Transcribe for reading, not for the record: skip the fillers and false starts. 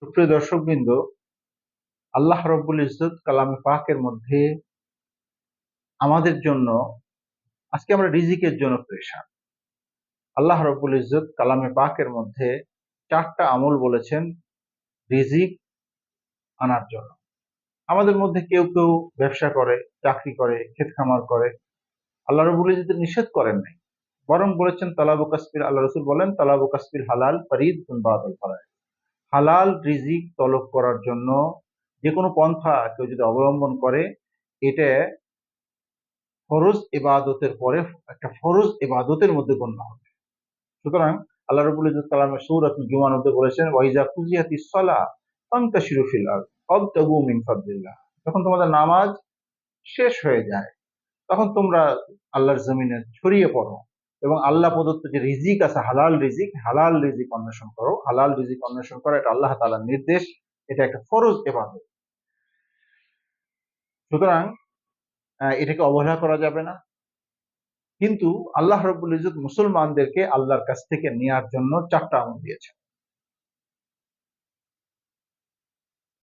সুপ্রিয় দর্শকবৃন্দ, আল্লাহ রব্বুল ইজ্জত কালামে পাকের মধ্যে আমাদের জন্য আজকে আমরা রিজিকের জন্য পেরেশান। আল্লাহ রব্বুল ইজ্জত কালামে পাকের মধ্যে 4টা আমল বলেছেন রিজিক আনার জন্য। আমাদের মধ্যে কেউ কেউ ব্যবসা করে, চাকরি করে, ক্ষেত খামার করে। আল্লাহ রব্বুল ইজ্জত নিষেধ করেন নাই, বরং বলেছেন তালাবু কাসবিল, আল্লাহ রসুল বলেন তালাবু কাসবিল হালাল ফরিদতুন বাদাল ফরায়েদ। হালাল রিজিক তলব করার জন্য যে কোনো পন্থা কেউ যদি অবলম্বন করে, এটা ফরজ ইবাদতের পরে একটা ফরজ ইবাদতের মধ্যে গণ্য হবে। সুতরাং আল্লাহ রাব্বুল ইজ্জত কালামে সূরাতুল জুমার মধ্যে বলেছেন ওয়াইজা কুজিয়াতিস সালাহ ফান্তাশিরু ফিল আরদ ওয়াবতাগু মিন ফাদলিল্লাহ। যখন তোমাদের নামাজ শেষ হয়ে যায় তখন তোমরা আল্লাহর জমিনে ছড়িয়ে পড়ো এবং আল্লাহ প্রদত্ত যে রিজিক আছে হালাল রিজিক অন্বেষণ করো। হালাল রিজিক অন্বেষণ করা এটা আল্লাহ তাআলার নির্দেশ, এটা একটা ফরজ ইবাদত। সুতরাং এটাকে অবহেলা করা যাবে না। কিন্তু আল্লাহ রাব্বুল ইজ্জত মুসলমানদেরকে আল্লাহর কাছ থেকে নেয়ার জন্য 4টা আমল দিয়েছেন।